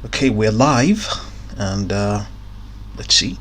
Okay, we're live, and let's see.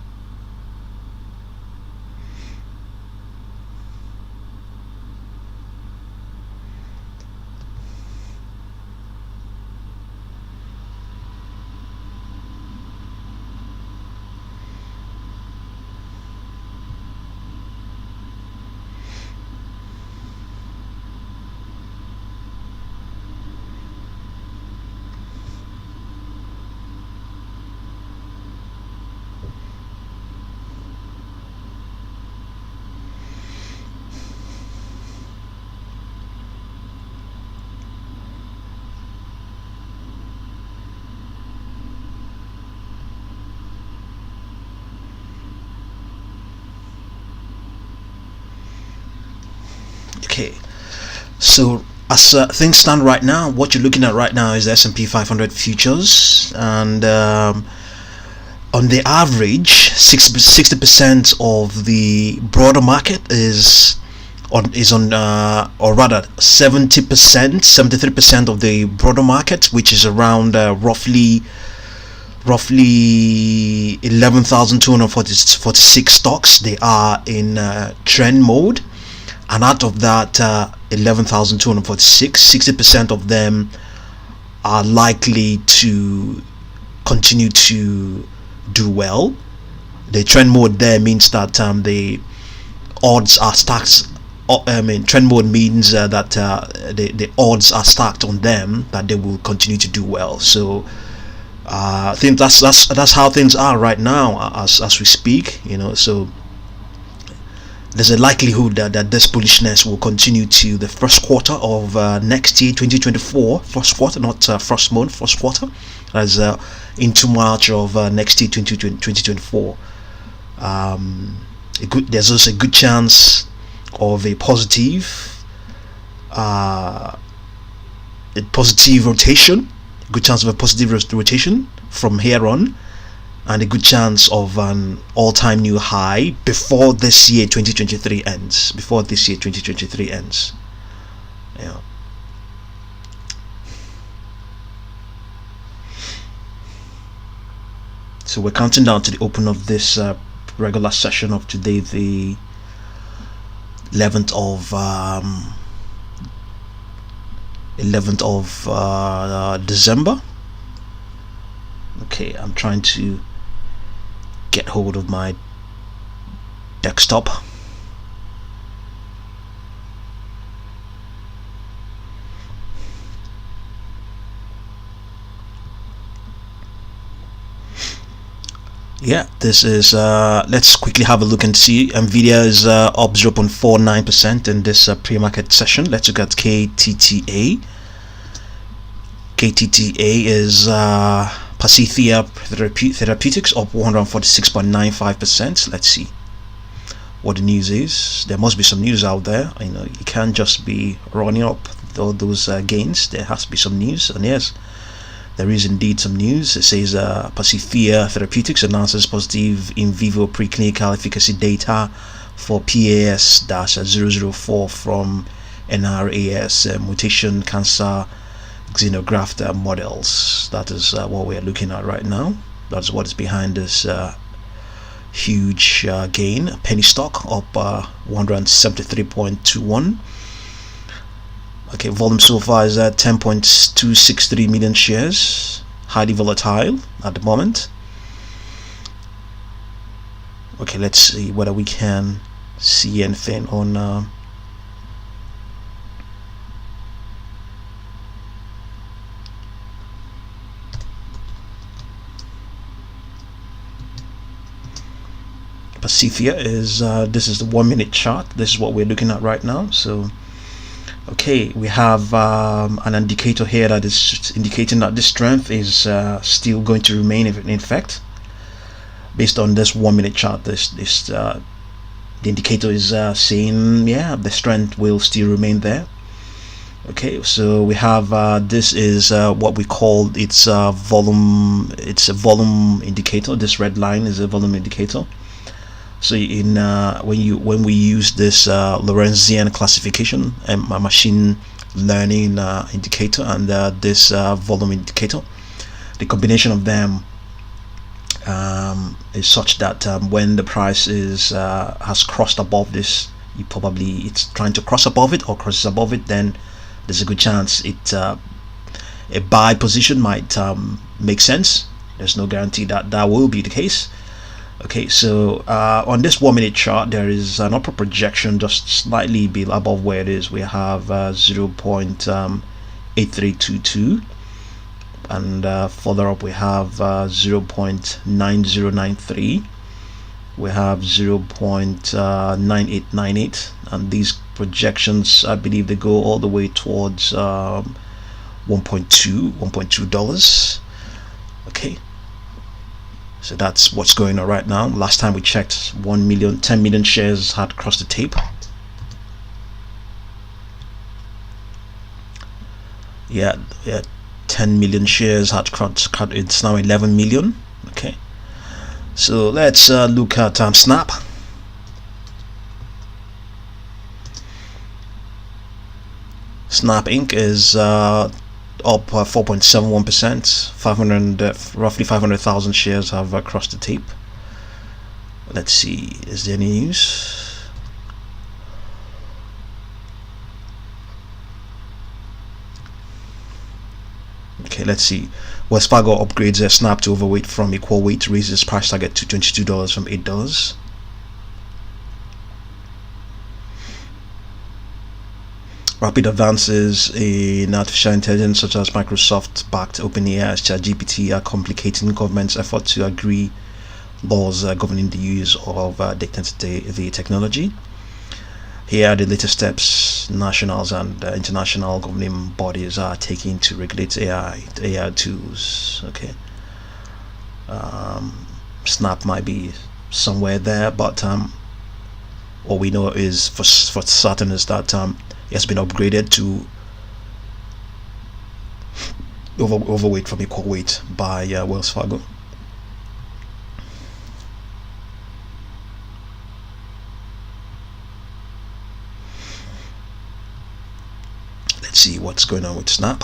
Okay, so as things stand right now, what you're looking at right now is the S&P 500 futures, and on the average, 60% of the broader market is on, or rather 70%, 73% of the broader market, which is around roughly 11,246 stocks. They are in trend mode. And out of that 11,246, 60% of them are likely to continue to do well. The trend mode there means that the odds are stacked. Trend mode means that the odds are stacked on them that they will continue to do well. So I think that's how things are right now as we speak. So there's a likelihood that this bullishness will continue to the first quarter of next year, 2024. First quarter, not first month, first quarter, as into March of next year, 2024. There's also a good chance of a positive rotation. Good chance of a positive rotation from here on, and a good chance of an all-time new high before this year 2023 ends. Yeah. So we're counting down to the open of this regular session of today, the 11th of December. Okay, I'm trying to get hold of my desktop. Yeah, this is let's quickly have a look and see. Nvidia is up 0.49% in this pre-market session. Let's look at KTTA. KTTA is Pacific Therapeutics up 146.95%. Let's see what the news is. There must be some news out there. You can't just be running up all those gains. There has to be some news, and yes, there is indeed some news. It says Pacific Therapeutics announces positive in vivo preclinical efficacy data for PAS-004 from NRAS mutation cancer xenograft models. That is what we're looking at right now. That's what is behind this huge gain. Penny stock up 173.21. Okay, volume so far is at 10.263 million shares. Highly volatile at the moment. Okay, let's see whether we can see anything on Pacifica is this is the 1 minute chart. This is what we're looking at right now. So okay, we have an indicator here that is indicating that this strength is still going to remain in effect based on this 1 minute chart. The indicator is saying, yeah, the strength will still remain there. Okay, so we have this is what we call it's a volume indicator. This red line is a volume indicator. So in when we use this Lorentzian classification and machine learning indicator and this volume indicator, the combination of them is such that when the price is has crossed above this, it's trying to cross above it or crosses above it, then there's a good chance a buy position might make sense. There's no guarantee that that will be the case. Okay, so on this 1 minute chart, there is an upper projection just slightly above where it is. We have 0.8322, and further up we have 0.9093. We have 0.9898, and these projections, I believe, they go all the way towards $1.2. Okay, so that's what's going on right now. Last time we checked, 10 million shares had crossed the tape. Yeah, 10 million shares had crossed. It's now 11 million. Okay, so let's look at Snap. Snap Inc. is up 4.71%. Roughly 500,000 shares have crossed the tape. Let's see, is there any news? Okay, let's see. Wells Fargo upgrades their Snap to overweight from equal weight, raises price target to $22 from $8. Rapid advances in artificial intelligence, such as Microsoft-backed OpenAI's ChatGPT, are complicating government's effort to agree laws governing the use of the technology. Here are the latest steps national and international governing bodies are taking to regulate AI tools. Okay, Snap might be somewhere there, but what we know is for certain is that it has been upgraded to overweight from equal weight by Wells Fargo. Let's see what's going on with Snap.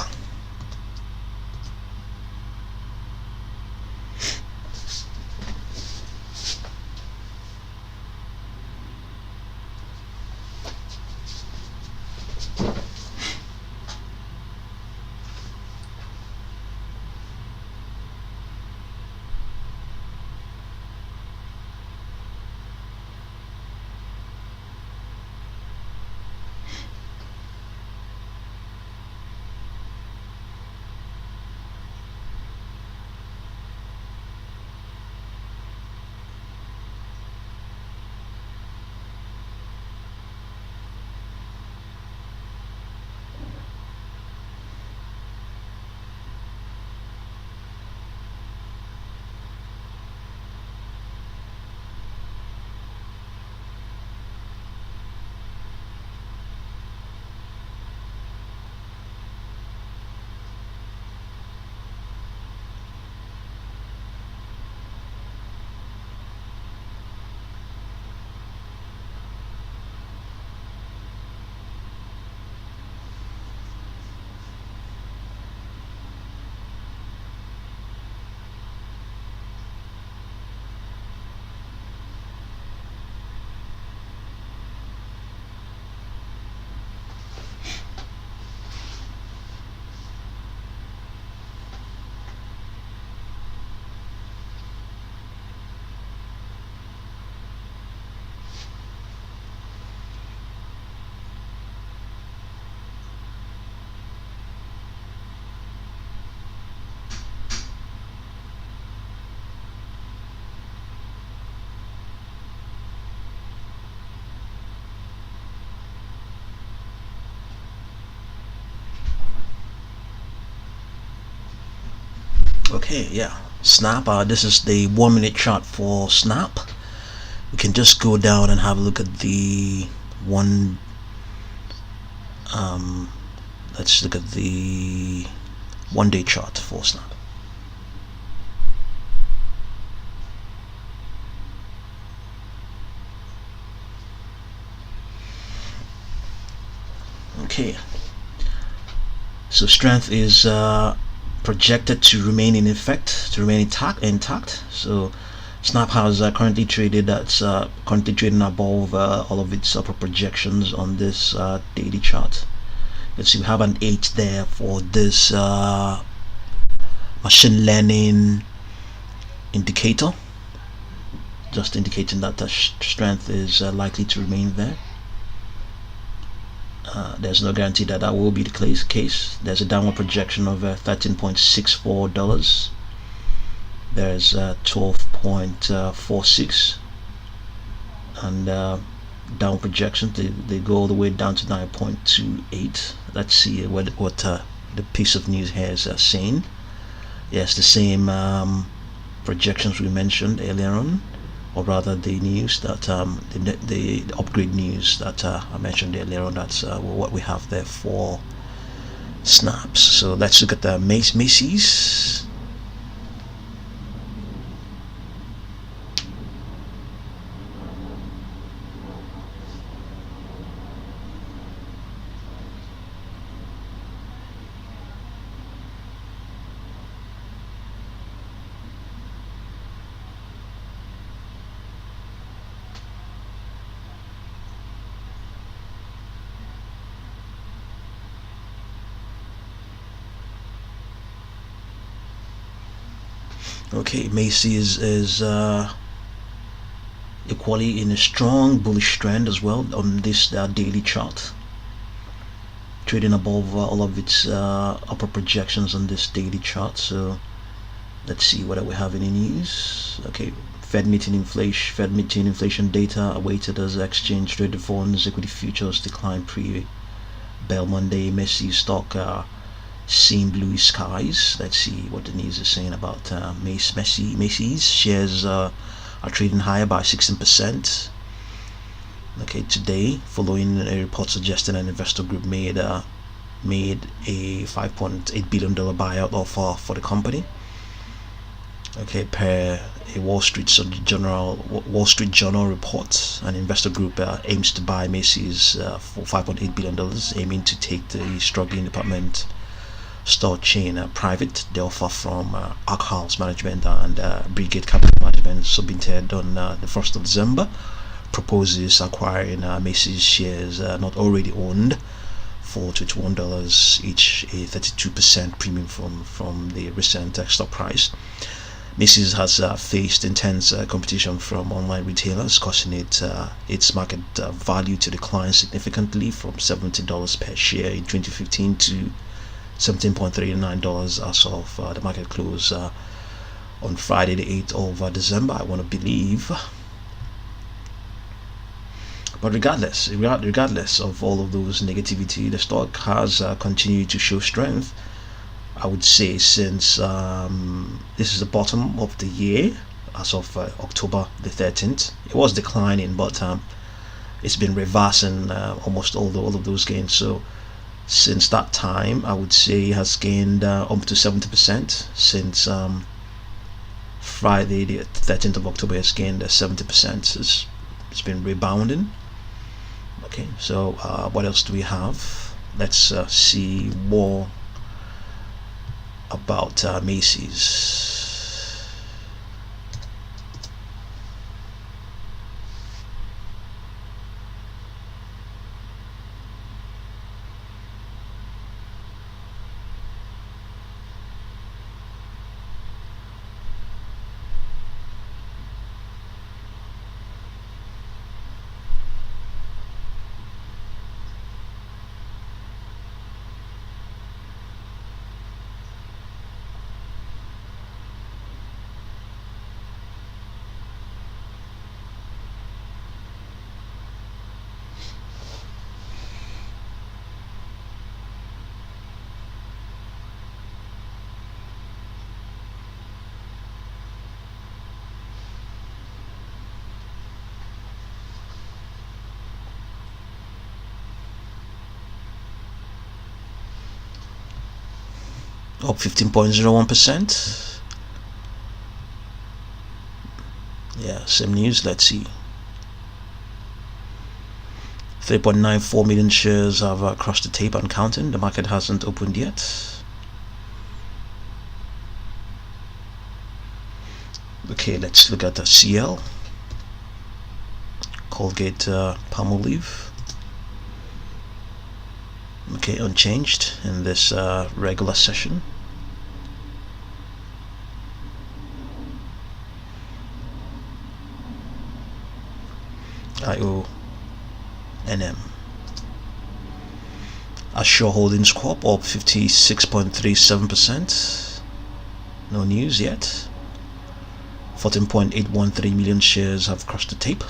Okay, yeah, Snap. This is the 1 minute chart for Snap. We can just go down and have a look at the one. Let's look at the 1 day chart for Snap. Okay, so strength is projected to remain in effect, to remain intact. So Snap has currently traded currently trading above all of its upper projections on this daily chart. Let's see, we have an 8 there for this machine learning indicator, just indicating that the strength is likely to remain there. There's no guarantee that that will be the case. There's a downward projection of $13.64. There's 12.46, and down projections they go all the way down to 9.28. Let's see what the piece of news here is saying. Yes, the same projections we mentioned earlier on, or rather the news that the upgrade news that I mentioned earlier on. That's what we have there for Snaps. So let's look at the Macy's. Okay, Macy's is equally in a strong bullish trend as well on this daily chart, trading above all of its upper projections on this daily chart. So let's see whether we have any news. Okay, Fed meeting inflation data awaited as exchange traded funds equity futures decline pre-Bell Monday. Macy's stock seeing blue skies. Let's see what the news is saying about Macy's. Shares are trading higher by 16%. Okay, today, following a report suggesting an investor group made a $5.8 billion buyout offer for the company. Okay, per a Wall Street Journal report, an investor group aims to buy Macy's for $5.8 billion, aiming to take the struggling department store chain private. The offer from Ark House Management and Brigade Capital Management, submitted on the 1st of December, proposes acquiring Macy's shares not already owned for $21 each, a 32% premium from the recent stock price. Macy's has faced intense competition from online retailers, causing its market value to decline significantly from $70 per share in 2015 to $17.39 as of the market close on Friday the 8th of December, I want to believe. But regardless of all of those negativity, the stock has continued to show strength, I would say, since this is the bottom of the year as of October the 13th. It was declining, but it's been reversing almost all of those gains. So since that time, I would say it has gained up to 70%. Since Friday the 13th of October, it's gained 70%. It's been rebounding. Okay, so what else do we have? Let's see more about Macy's. Up 15.01%. Yeah, same news. Let's see. 3.94 million shares have crossed the tape and counting. The market hasn't opened yet. Okay, let's look at the CL, Colgate Palmolive. Okay, unchanged in this regular session. IONM. Assure Holdings Corp up 56.37%. No news yet. 14.813 million shares have crossed the tape.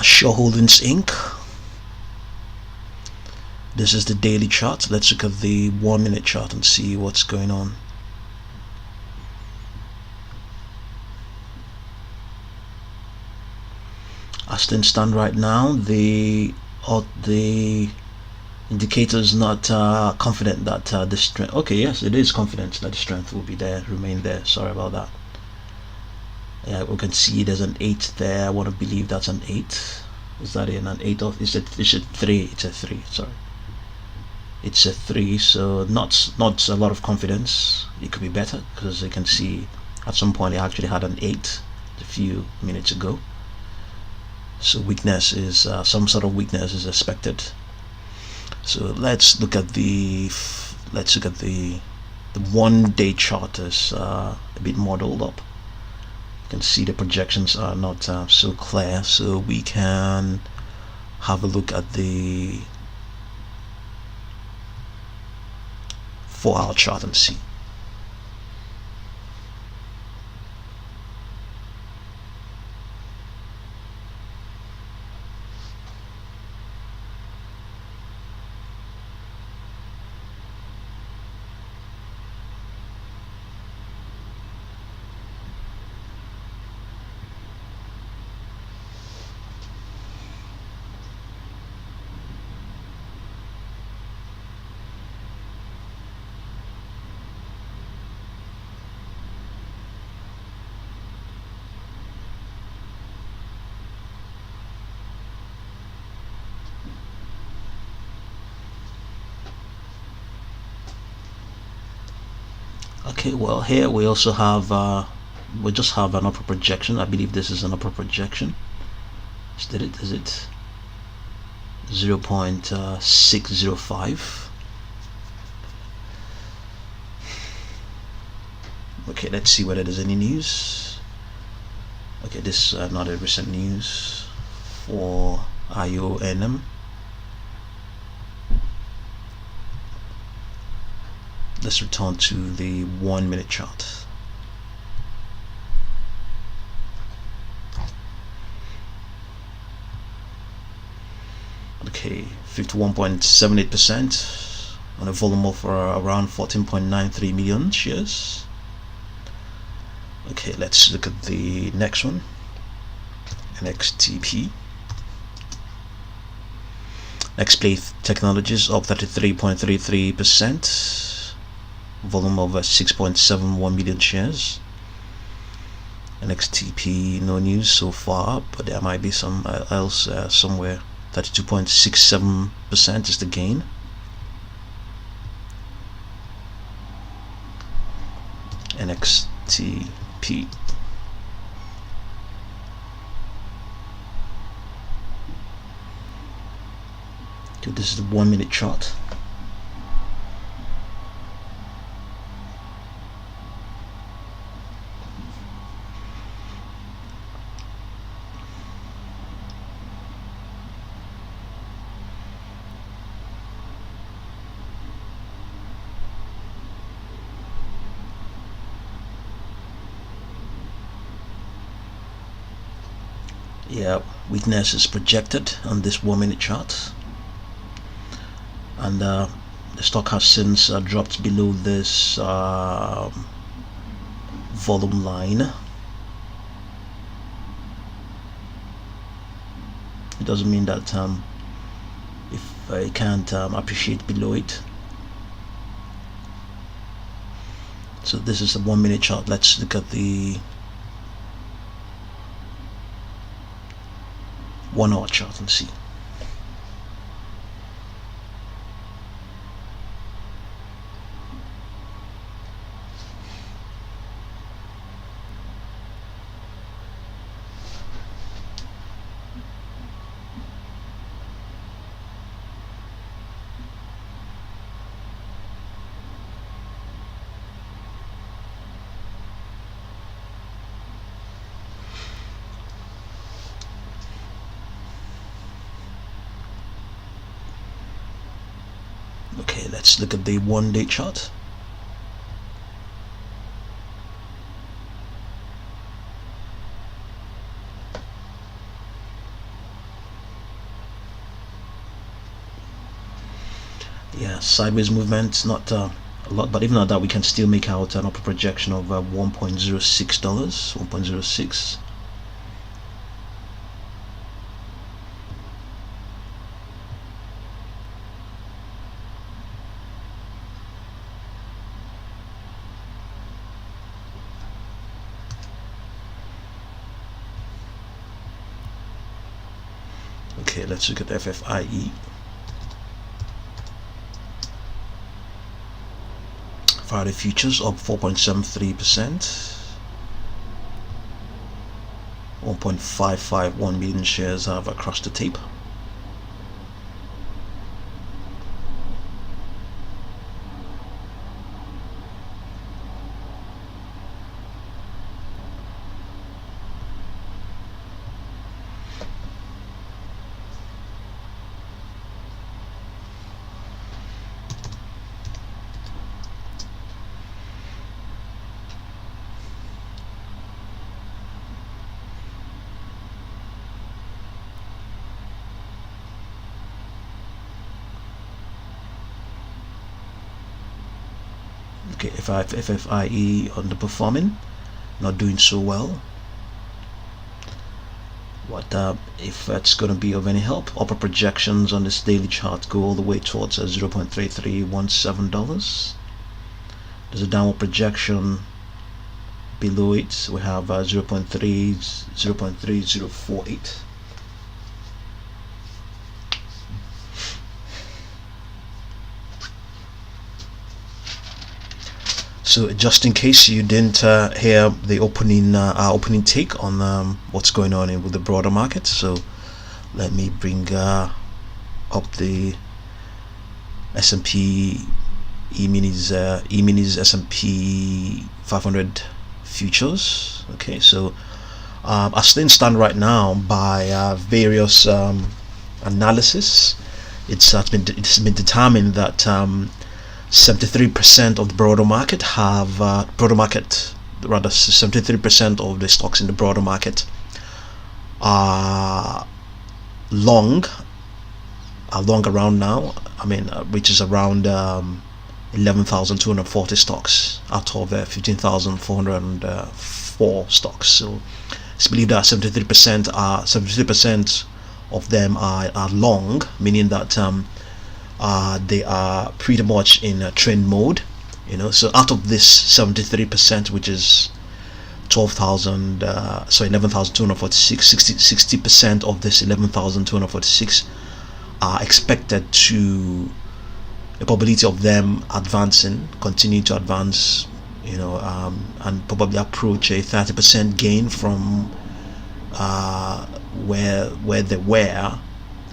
Assure Holdings Inc. This is the daily chart. Let's look at the 1 minute chart and see what's going on. As things stand right now, the indicator is not confident that the strength. Okay, yes, it is confident that the strength will be there, remain there. Sorry about that. Yeah, we can see there's an 8 there. I want to believe that's an 8. Is that an 8 of? Is it 3? It's a 3. Sorry, it's a 3. So not a lot of confidence. It could be better because you can see at some point it actually had an 8 a few minutes ago. So weakness is some sort of weakness is expected. So let's look at the 1 day chart is a bit modeled up. You can see the projections are not so clear, so we can have a look at the 4-hour chart and see. Okay, well, here we also have we just have an upper projection. I believe this is an upper projection. Is it 0.605? Okay, let's see whether there's any news. Okay, this is not a recent news for IONM. Let's return to the 1 minute chart. Okay, 51.78% on a volume of around 14.93 million shares. Okay, let's look at the next one. NXTP. NXTP Technologies up 33.33%. Volume of 6.71 million shares. NXTP, no news so far, but there might be some else somewhere. 32.67% is the gain. NXTP. Okay, this is the 1 minute chart. Yeah, weakness is projected on this 1-minute chart, and the stock has since dropped below this volume line. It doesn't mean that if I can't appreciate below it. So this is a 1-minute chart. Let's look at the 1-hour chart and see. Okay, let's look at the 1-day chart. Yeah, sideways movement, not a lot, but even at that we can still make out an upper projection of $1.06, 1.06. Okay, let's look at FFIE. Friday futures up 4.73%. 1.551 million shares have crossed the tape. Okay, FFIE underperforming, not doing so well. What if that's going to be of any help? Upper projections on this daily chart go all the way towards $0.3317. There's a downward projection below it. We have 0.3048. So just in case you didn't hear the opening our opening take on what's going on with the broader market, so let me bring up the S&P E-minis S&P 500 futures. Okay, so as things stand right now, by various analysis, it's been determined that 73% of the broader market have 73% of the stocks in the broader market are long around now. I mean, which is around 11,240 stocks out of 15,404 stocks. So it's believed that 73% of them are long, meaning that they are pretty much in a trend mode, so out of this 73%, which is 11,246, 60% of this 11,246 are expected to, the probability of them continue to advance, and probably approach a 30% gain from where they were.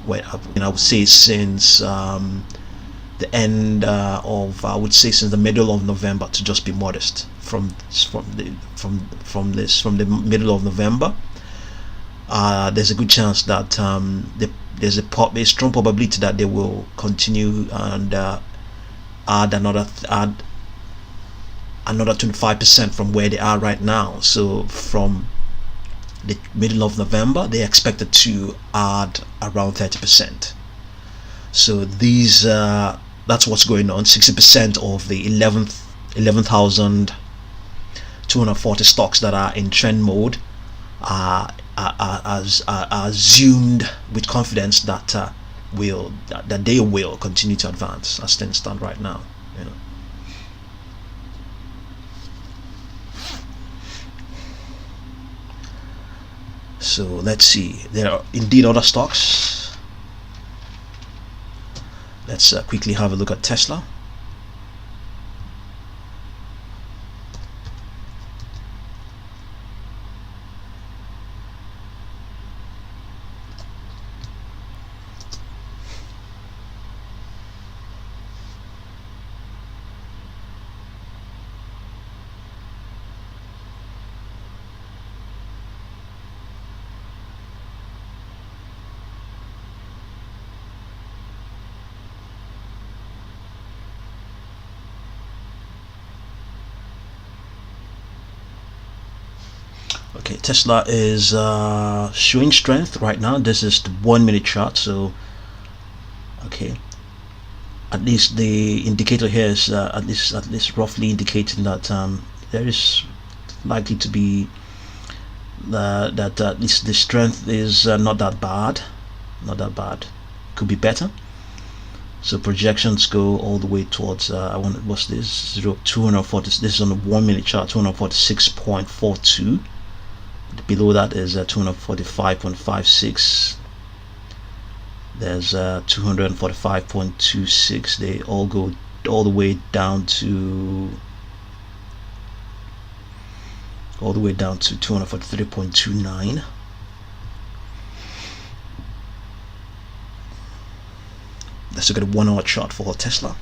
I would say since the end of, I would say since the middle of November, to just be modest. From the middle of November, there's a good chance that there's a strong probability that they will continue and add another 25% from where they are right now. So from the middle of November, they expected to add around 30%. So these that's what's going on. 60% of the 11,240 stocks that are in trend mode are assumed with confidence that that they will continue to advance as things stand right now. So let's see. There are indeed other stocks. Let's quickly have a look at Tesla. Okay, Tesla is showing strength right now. This is the 1 minute chart. So okay, at least the indicator here is at least roughly indicating that there is likely to be that at least the strength is not that bad. Could be better. So projections go all the way towards what's this, 240. This is on the 1 minute chart, 246.42. Below that is 245.56. There's 245.26. They all go all the way down to 243.29. Let's look at a 1 hour chart for Tesla.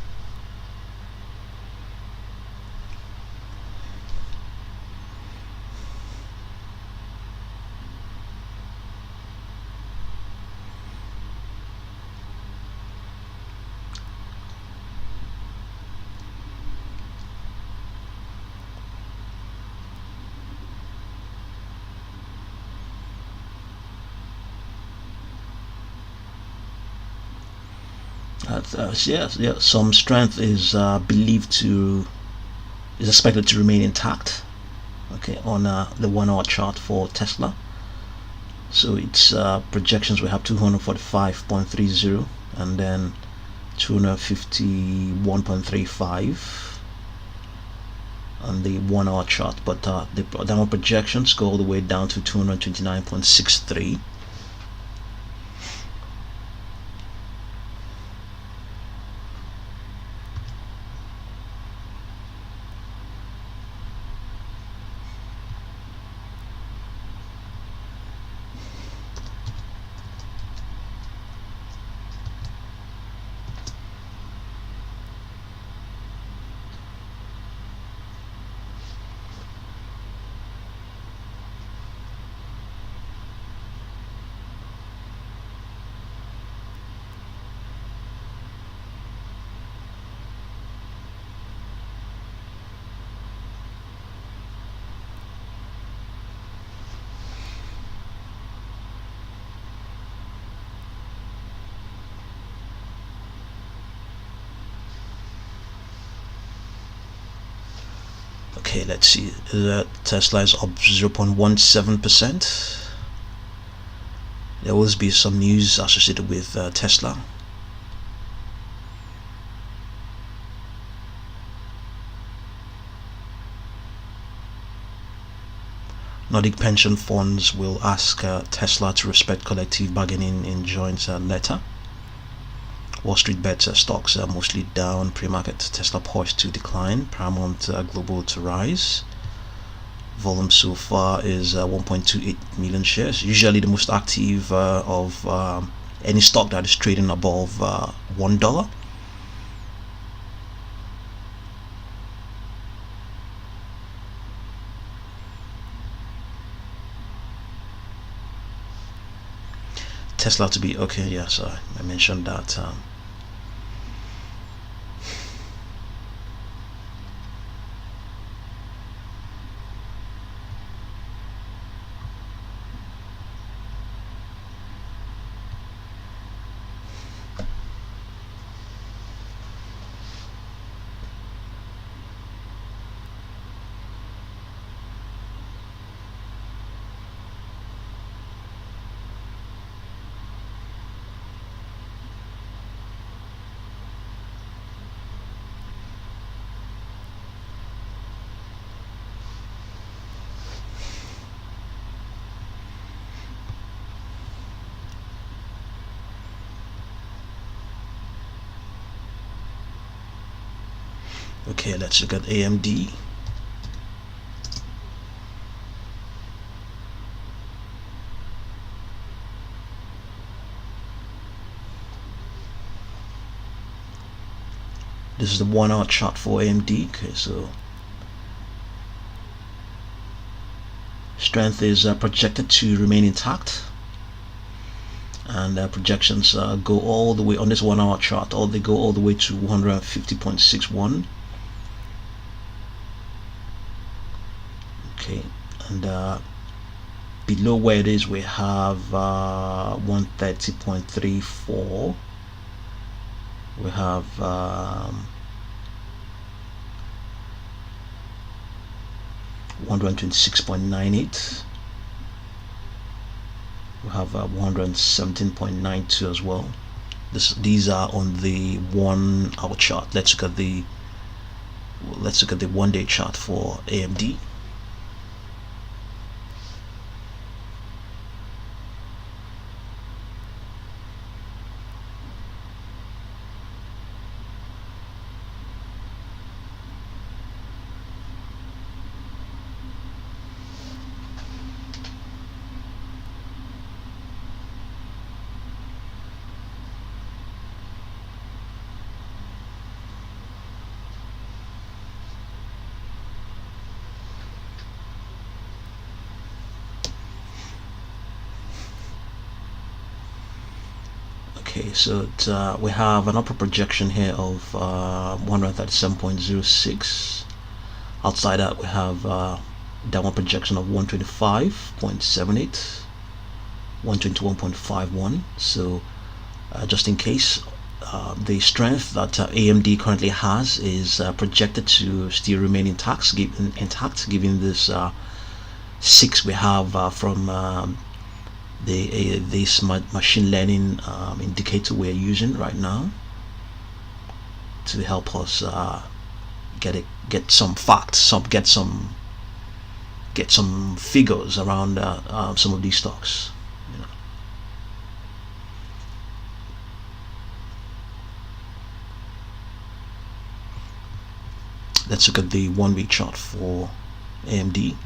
Some strength is expected to remain intact. Okay, on the 1 hour chart for Tesla. So its projections we have 245.30 and then 251.35 on the 1 hour chart, but the downward projections go all the way down to 229.63. Okay, let's see. Tesla is up 0.17%. There will be some news associated with Tesla. Nordic pension funds will ask Tesla to respect collective bargaining in joint letter. Wall Street bets stocks are mostly down. Pre-market Tesla poised to decline. Paramount Global to rise. Volume so far is 1.28 million shares. Usually the most active of any stock that is trading above $1. Tesla to be okay. Yeah, so I mentioned that. Okay, let's look at AMD. This is the 1 hour chart for AMD. Okay, so strength is projected to remain intact, and projections go all the way on this 1 hour chart, or they go all the way to 150.61. okay, and below where it is we have 130.34. we have 126.98. we have 117.92 as well. These are on the 1 hour chart. Let's look at the 1 day chart for AMD. Okay, so we have an upper projection here of 137.06. Outside that, we have downward projection of 125.78, 121.51. So just in case, the strength that AMD currently has is projected to still remain intact, given this 6 we have from this machine learning indicator we're using right now to help us get some facts, get some figures around some of these stocks. Let's look at the 1 week chart for AMD.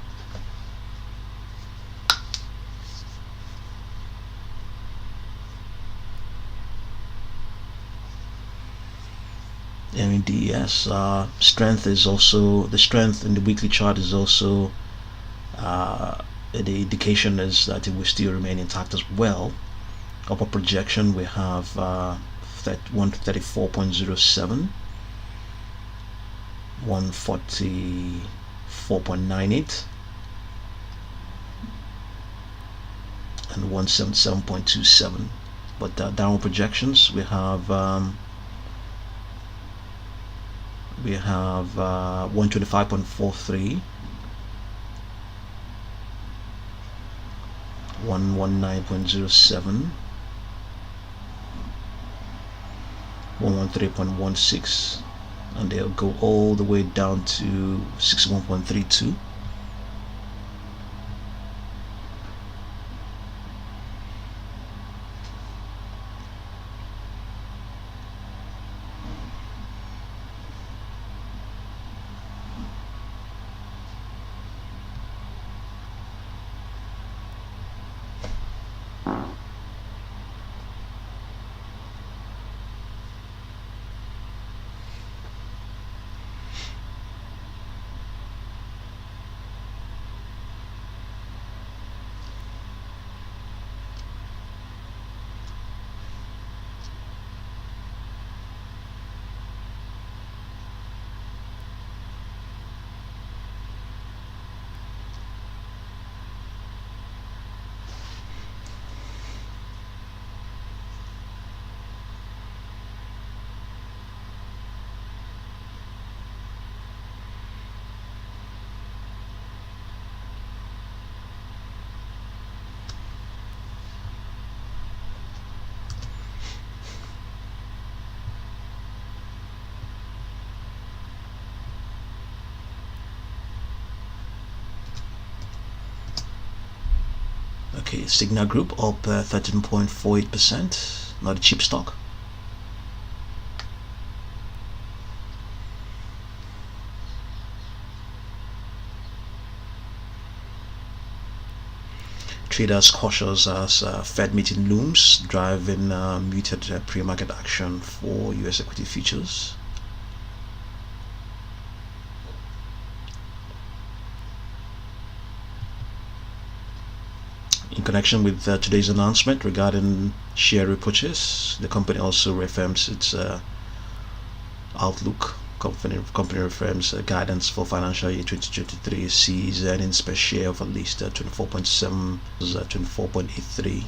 yes, strength is also, the strength in the weekly chart is also the indication is that it will still remain intact as well. Upper projection we have 134.07, 144.98, and 177.27. But downward projections we have 125.43, 119.07, 113.16, and they'll go all the way down to 61.32. Okay, Signal Group up 13.48%, not a cheap stock. traders cautious as Fed meeting looms, driving muted pre-market action for US equity futures. In connection with today's announcement regarding share repurchase, the company also reaffirms its outlook. Company reaffirms guidance for financial year 2023 sees earnings per share of at least 24.7 24.83.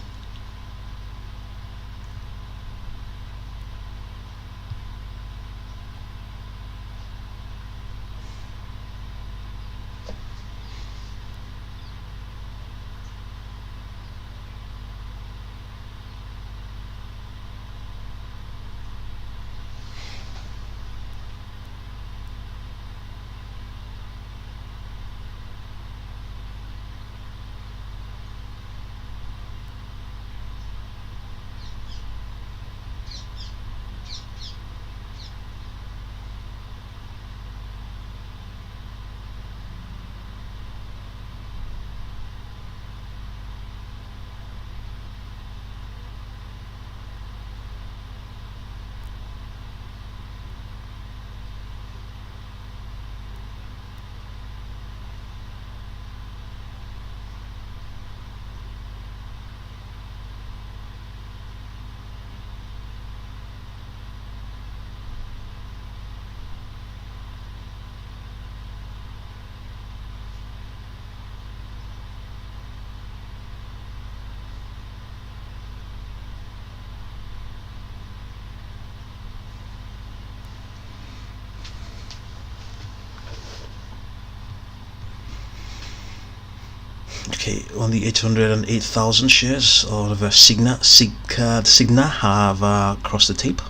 Okay, only 808,000 shares of Signa have crossed the tape.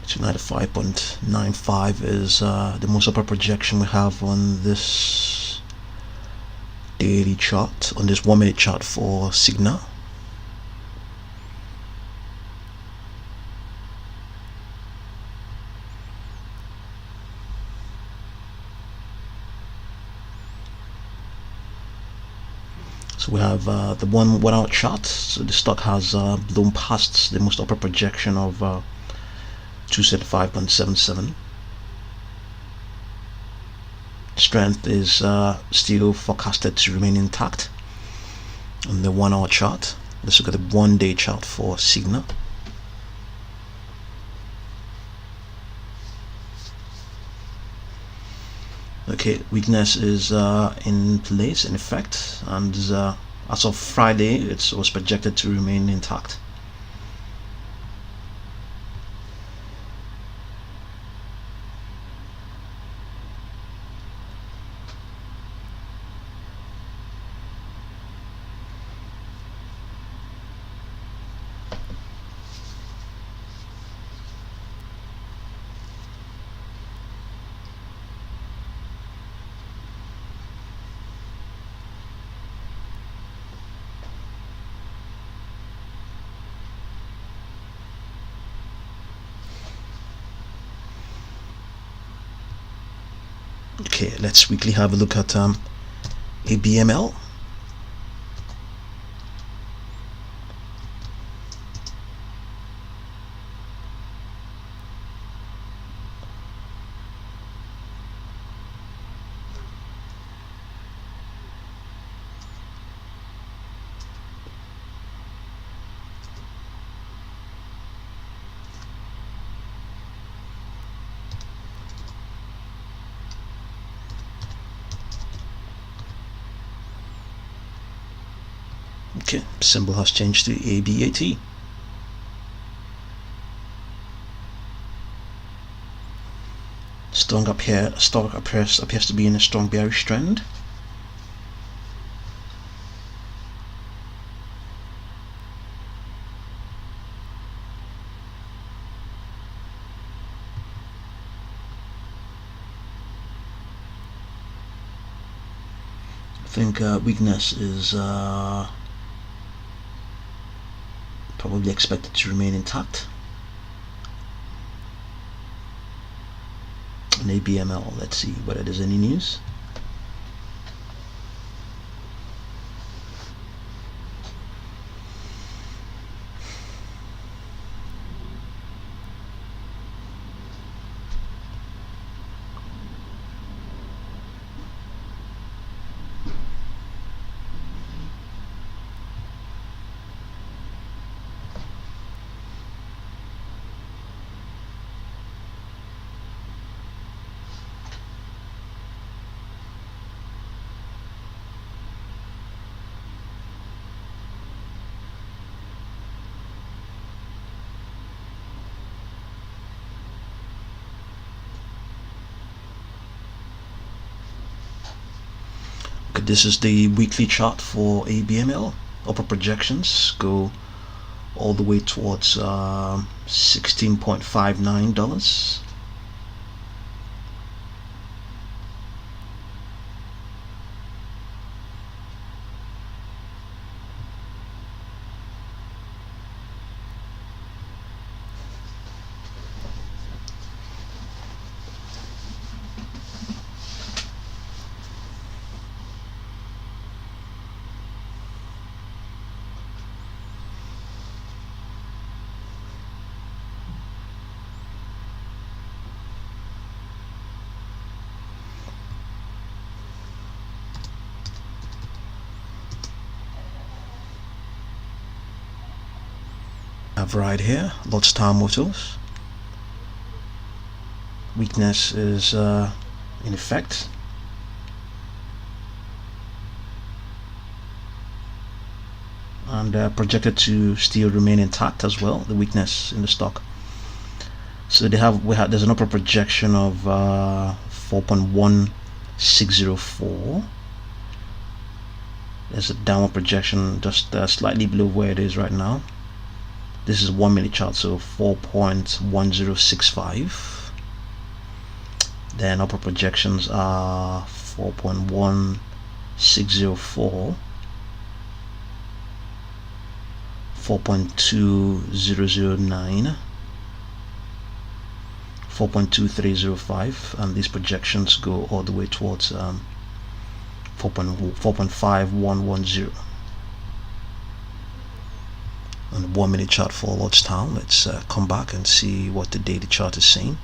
To 95.95 is the most upper projection we have on this daily chart, on this 1 minute chart for Signa. So we have the 1 hour chart. So the stock has blown past the most upper projection of 275.77. Strength is still forecasted to remain intact on the 1 hour chart. Let's look at the 1 day chart for Signa. Okay, weakness is in place, in effect, and as of Friday it was projected to remain intact. Okay, let's quickly have a look at ABML. Okay, symbol has changed to ABAT. Stock appears to be in a strong bearish trend. I think weakness is probably expected to remain intact. On ABML, let's see whether there's any news. Okay, this is the weekly chart for ABML. Upper projections go all the way towards $16.59. Have right here, Lordstown Motors. Weakness is in effect. And projected to still remain intact as well, the weakness in the stock. So there's an upper projection of 4.1604. There's a downward projection just slightly below where it is right now. This is 1 minute chart, so 4.1065. Then upper projections are 4.1604, 4.2009, 4.2305, and these projections go all the way towards 4.5110. On the 1 minute chart for Lordstown, let's come back and see what the daily chart is saying.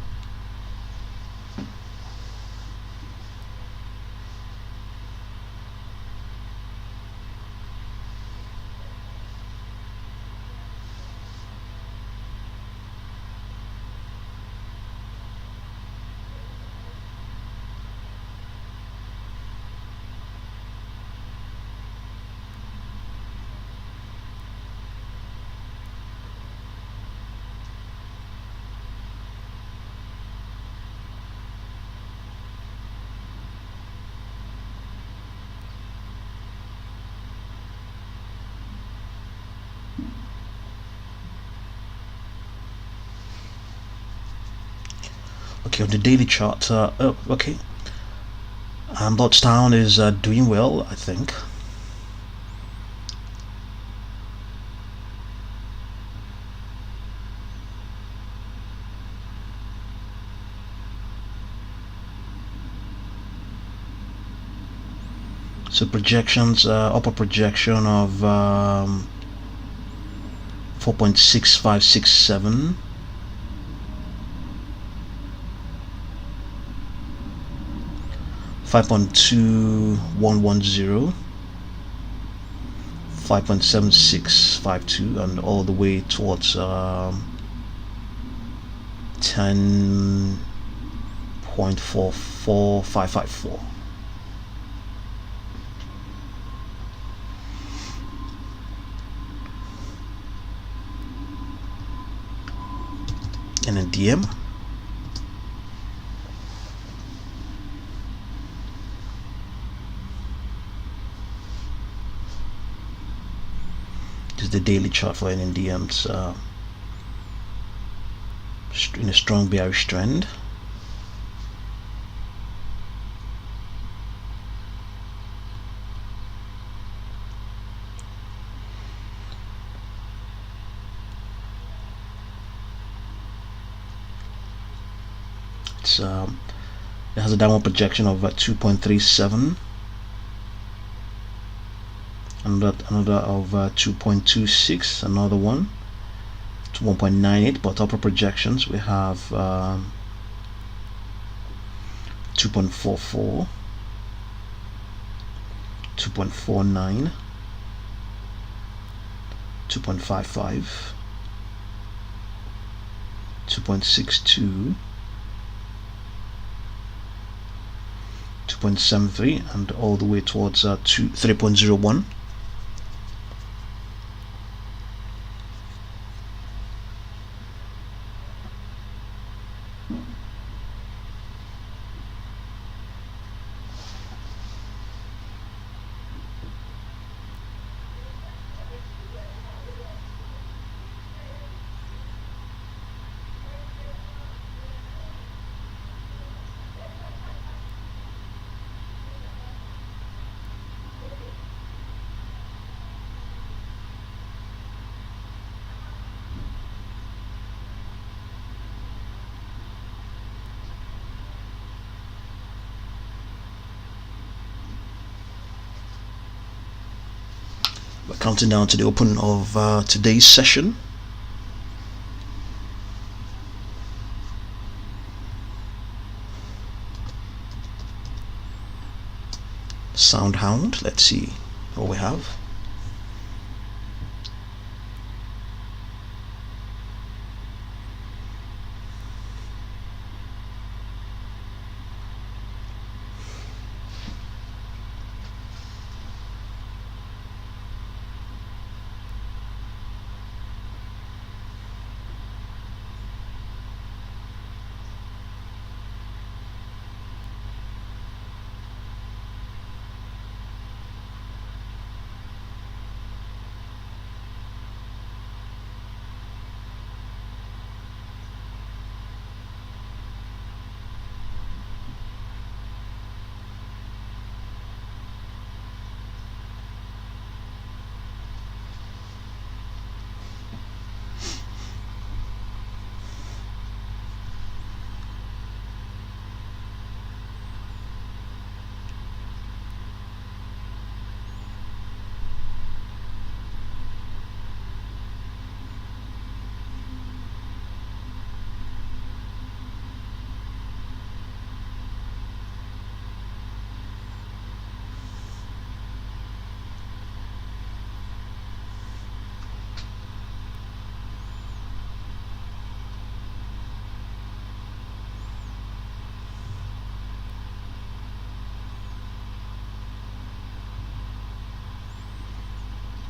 Okay, on the daily chart, okay, and Lordstown is doing well, I think. So projections, upper projection of 4.6567. 5.2110, 5.7652, and all the way towards 10.44554. a DM. This is the daily chart for NDMs in a strong bearish trend. It has a downward projection of 2.37, another of 2.26, another one to 1.98, but upper projections we have 2.44, 2.49, 2.55, 2.62, 2.73, and all the way towards 3.01. We're counting down to the open of today's session. Sound Hound, let's see what we have.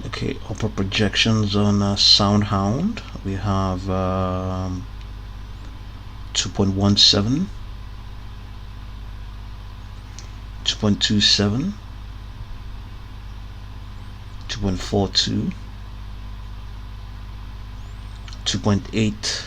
Okay, upper projections on Sound Hound, we have 2.17, 2.27, 2.42, $2.8.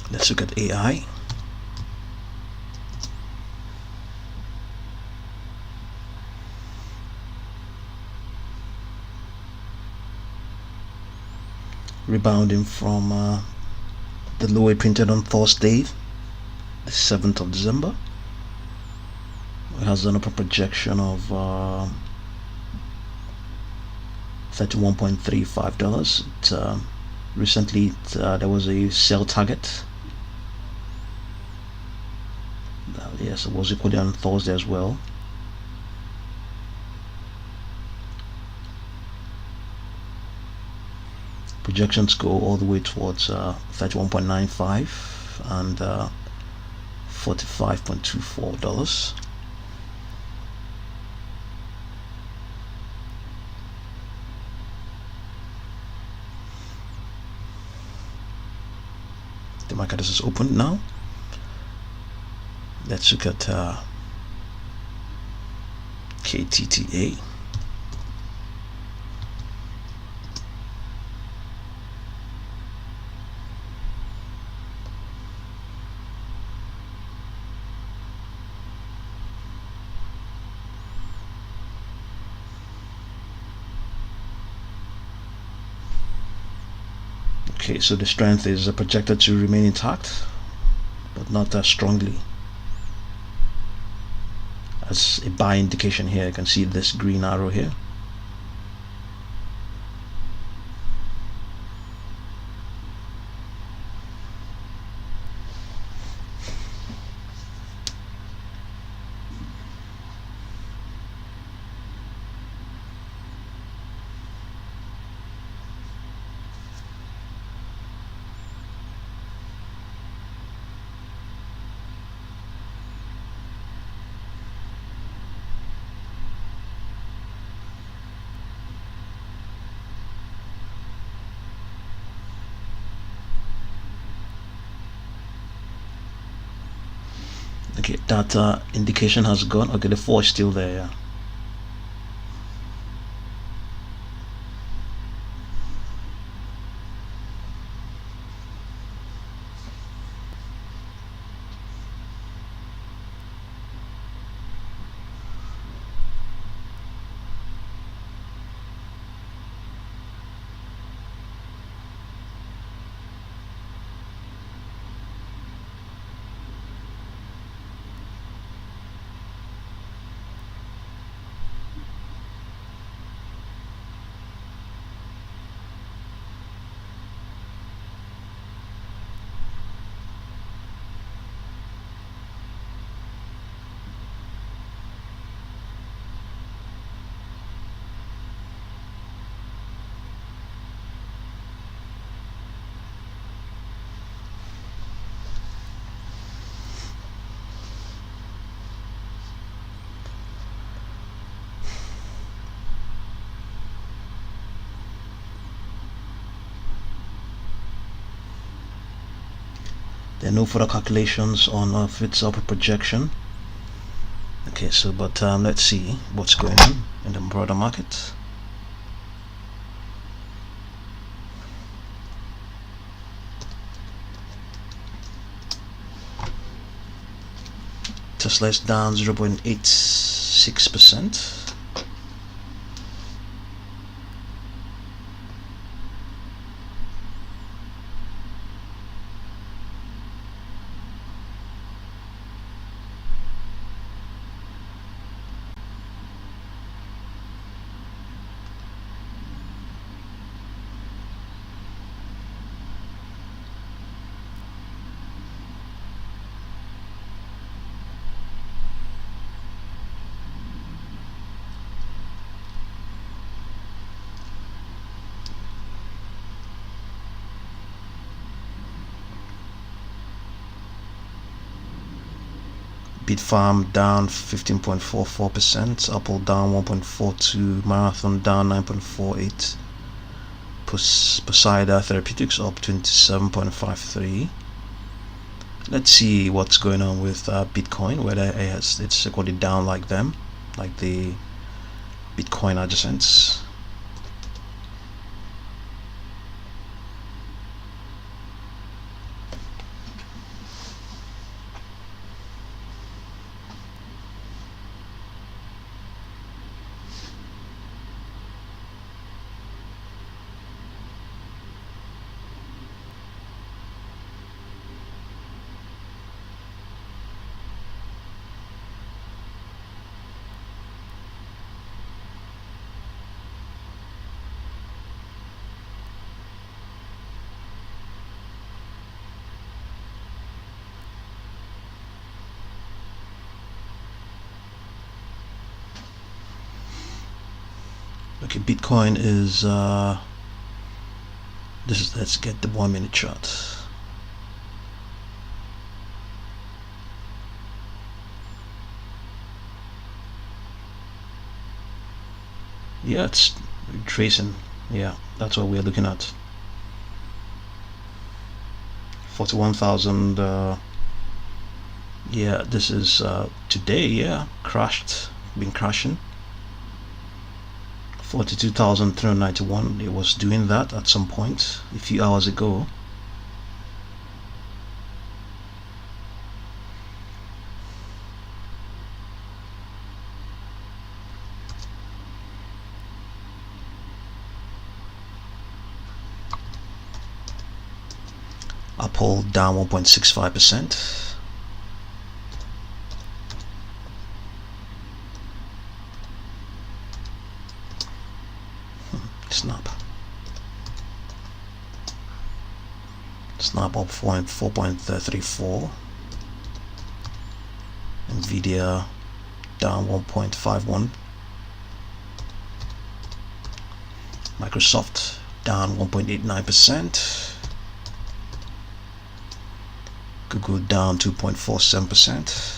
Let's look at AI. Rebounding from the low it printed on Thursday, the 7th of December. It has an upper projection of $31.35. Recently there was a sell target Yes, it was equally on Thursday as well. Projections go all the way towards 31.95 and $45.24. The market is open now. Let's look at KTTA. Okay, so the strength is projected to remain intact, but not as strongly. As a buy indication here, you can see this green arrow here. Okay, that indication has gone. Okay, the 4 is still there, yeah. There are no further calculations on if it's upper projection. Okay, so but let's see what's going on in the broader market. Tesla is down 0.86%. Bitfarm down 15.44%, Apple down 1.42%, Marathon down 9.48%, Poseida Therapeutics up 27.53%. Let's see what's going on with Bitcoin, whether it's equally down like them, like the Bitcoin adjacents. Okay, Bitcoin is let's get the 1 minute chart. Yeah, it's tracing. Yeah, that's what we're looking at. 41,000. Yeah, this is today. Yeah, crashed, been crashing. 42,391. It was doing that at some point a few hours ago. Apple down 1.65%. Snap up 4.34. Nvidia down 1.51. Microsoft down 1.89%. Google down 2.47%.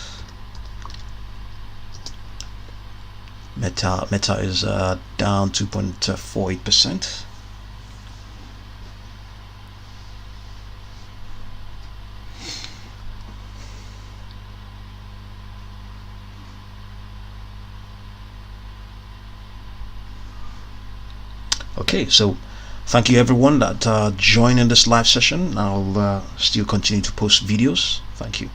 Meta is down 2.48%. Okay, so thank you everyone that joined in this live session. I'll still continue to post videos. Thank you.